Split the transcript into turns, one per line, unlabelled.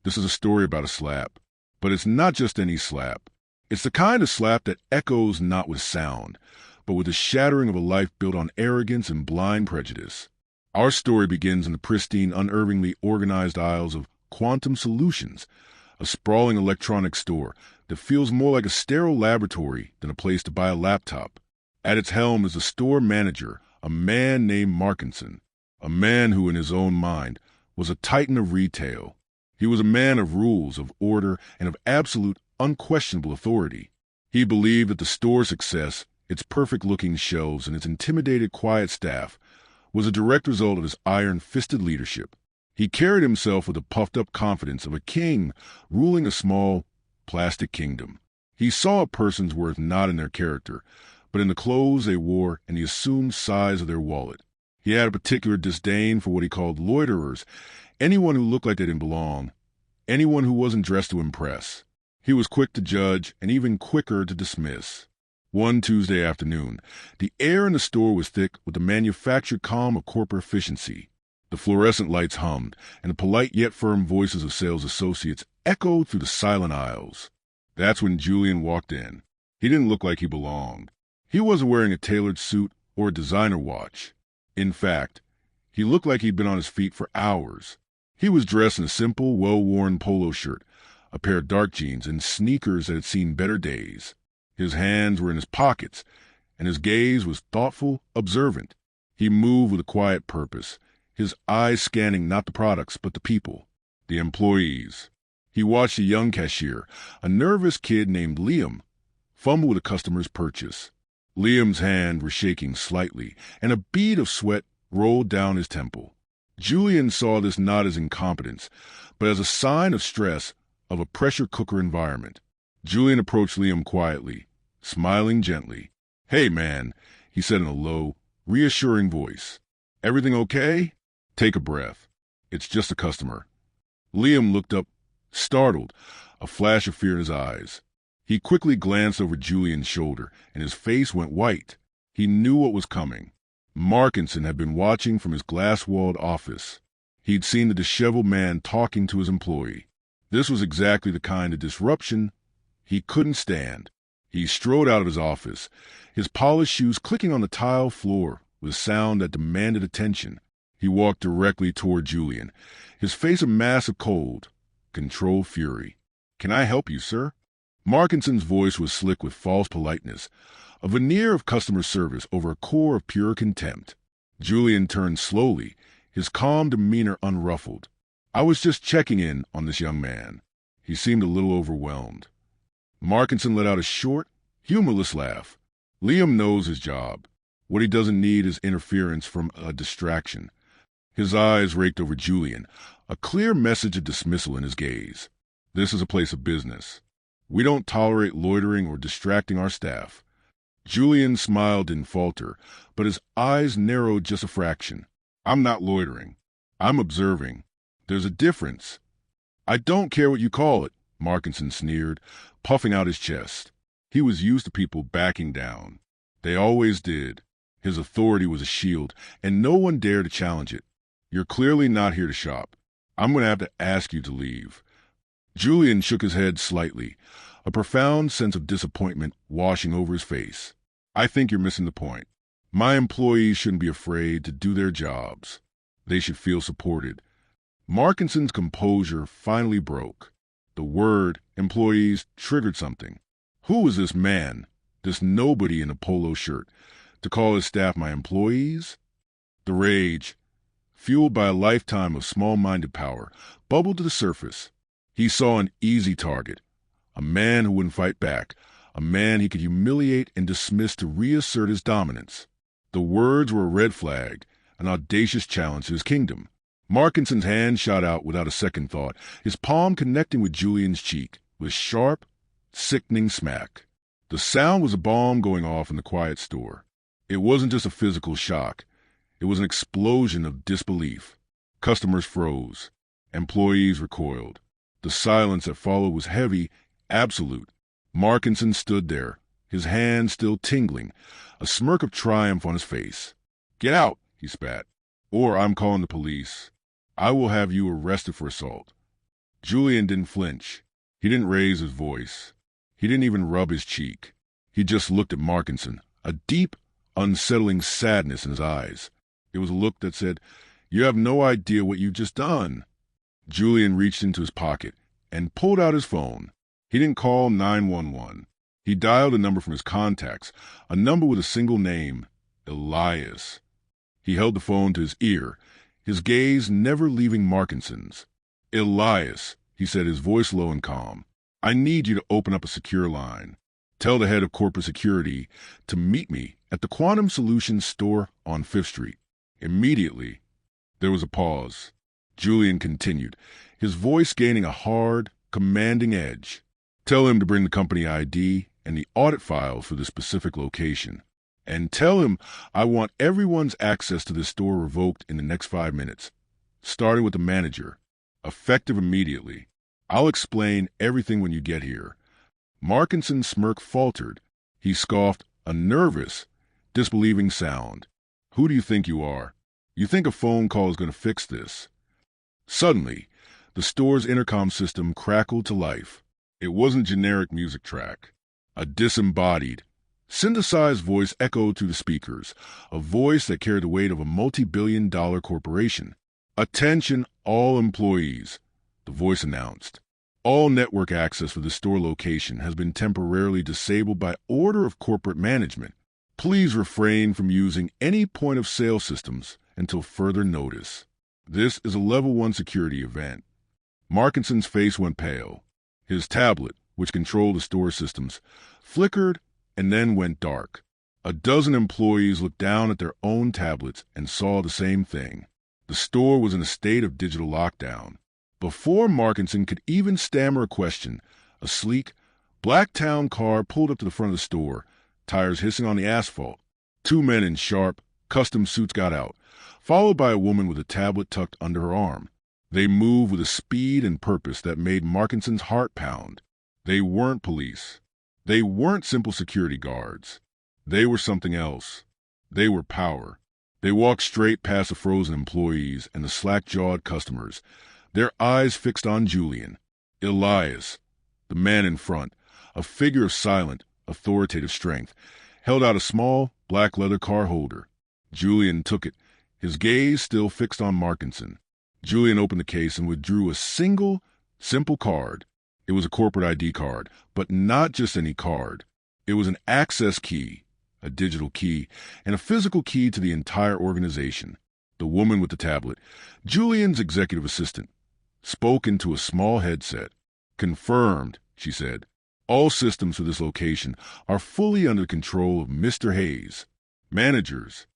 This is a story about a slap. But it's not just any slap. It's the kind of slap that echoes not with sound, but with the shattering of a life built on arrogance and blind prejudice. Our story begins in the pristine, unnervingly organized aisles of Quantum Solutions, a sprawling electronics store that feels more like a sterile laboratory than a place to buy a laptop. At its helm is a store manager, a man named Markinson, a man who in his own mind was a titan of retail. He was a man of rules, of order, and of absolute, unquestionable authority. He believed that the store's success, its perfect-looking shelves, and its intimidated, quiet staff was a direct result of his iron-fisted leadership. He carried himself with the puffed-up confidence of a king ruling a small, plastic kingdom. He saw a person's worth not in their character, but in the clothes they wore and the assumed size of their wallet. He had a particular disdain for what he called loiterers, anyone who looked like they didn't belong, anyone who wasn't dressed to impress. He was quick to judge and even quicker to dismiss. One Tuesday afternoon, the air in the store was thick with the manufactured calm of corporate efficiency. The fluorescent lights hummed, and the polite yet firm voices of sales associates echoed through the silent aisles. That's when Julian walked in. He didn't look like he belonged. He wasn't wearing a tailored suit or a designer watch. In fact, he looked like he'd been on his feet for hours. He was dressed in a simple, well-worn polo shirt, a pair of dark jeans, and sneakers that had seen better days. His hands were in his pockets, and his gaze was thoughtful, observant. He moved with a quiet purpose, his eyes scanning not the products but the people, the employees. He watched a young cashier, a nervous kid named Liam, fumble with a customer's purchase. Liam's hand was shaking slightly, and a bead of sweat rolled down his temple. Julian saw this not as incompetence, but as a sign of stress of a pressure cooker environment. Julian approached Liam quietly, smiling gently. "Hey, man," he said in a low, reassuring voice. "Everything okay? Take a breath. It's just a customer." Liam looked up, startled, a flash of fear in his eyes. He quickly glanced over Julian's shoulder, and his face went white. He knew what was coming. Markinson had been watching from his glass-walled office. He'd seen the disheveled man talking to his employee. This was exactly the kind of disruption he couldn't stand. He strode out of his office, his polished shoes clicking on the tile floor with a sound that demanded attention. He walked directly toward Julian, his face a mask of cold, controlled fury. "Can I help you, sir?" Markinson's voice was slick with false politeness, a veneer of customer service over a core of pure contempt. Julian turned slowly, his calm demeanor unruffled. "I was just checking in on this young man." He seemed a little overwhelmed. Markinson let out a short, humorless laugh. "Liam knows his job. What he doesn't need is interference from a distraction." His eyes raked over Julian, a clear message of dismissal in his gaze. "This is a place of business. We don't tolerate loitering or distracting our staff." Julian's smile didn't falter, but his eyes narrowed just a fraction. "I'm not loitering. I'm observing. There's a difference." "I don't care what you call it," Markinson sneered, puffing out his chest. He was used to people backing down. They always did. His authority was a shield, and no one dared to challenge it. "You're clearly not here to shop. I'm going to have to ask you to leave." Julian shook his head slightly, a profound sense of disappointment washing over his face. "I think you're missing the point. My employees shouldn't be afraid to do their jobs. They should feel supported." Markinson's composure finally broke. The word employees triggered something. Who was this man, this nobody in a polo shirt, to call his staff my employees? The rage, fueled by a lifetime of small-minded power, bubbled to the surface. He saw an easy target, a man who wouldn't fight back, a man he could humiliate and dismiss to reassert his dominance. The words were a red flag, an audacious challenge to his kingdom. Markinson's hand shot out without a second thought, his palm connecting with Julian's cheek, with sharp, sickening smack. The sound was a bomb going off in the quiet store. It wasn't just a physical shock. It was an explosion of disbelief. Customers froze. Employees recoiled. The silence that followed was heavy, absolute. Markinson stood there, his hands still tingling, a smirk of triumph on his face. "Get out," he spat, "or I'm calling the police. I will have you arrested for assault." Julian didn't flinch. He didn't raise his voice. He didn't even rub his cheek. He just looked at Markinson, a deep, unsettling sadness in his eyes. It was a look that said, "You have no idea what you've just done." Julian reached into his pocket and pulled out his phone. He didn't call 911. He dialed a number from his contacts, a number with a single name, Elias. He held the phone to his ear, his gaze never leaving Markinson's. "Elias," he said, his voice low and calm, "I need you to open up a secure line. Tell the head of corporate security to meet me at the Quantum Solutions store on 5th Street. Immediately." There was a pause. Julian continued, his voice gaining a hard, commanding edge. "Tell him to bring the company ID and the audit files for the specific location. And tell him I want everyone's access to this store revoked in the next 5 minutes, starting with the manager, effective immediately. I'll explain everything when you get here." Markinson's smirk faltered. He scoffed, a nervous, disbelieving sound. "Who do you think you are? You think a phone call is going to fix this?" Suddenly, the store's intercom system crackled to life. It wasn't a generic music track. A disembodied, synthesized voice echoed through the speakers, a voice that carried the weight of a multi-billion-dollar corporation. "Attention, all employees," the voice announced. "All network access for the store location has been temporarily disabled by order of corporate management. Please refrain from using any point-of-sale systems until further notice. This is a Level 1 security event." Markinson's face went pale. His tablet, which controlled the store systems, flickered and then went dark. A dozen employees looked down at their own tablets and saw the same thing. The store was in a state of digital lockdown. Before Markinson could even stammer a question, a sleek, black town car pulled up to the front of the store, tires hissing on the asphalt. 2 men in sharp, custom suits got out, followed by a woman with a tablet tucked under her arm. They moved with a speed and purpose that made Markinson's heart pound. They weren't police. They weren't simple security guards. They were something else. They were power. They walked straight past the frozen employees and the slack-jawed customers, their eyes fixed on Julian. Elias, the man in front, a figure of silent, authoritative strength, held out a small, black leather card holder. Julian took it, his gaze still fixed on Markinson. Julian opened the case and withdrew a single, simple card. It was a corporate ID card, but not just any card. It was an access key, a digital key, and a physical key to the entire organization. The woman with the tablet, Julian's executive assistant, spoke into a small headset. "Confirmed," she said. "All systems for this location are fully under the control of Mr. Hayes. Managers,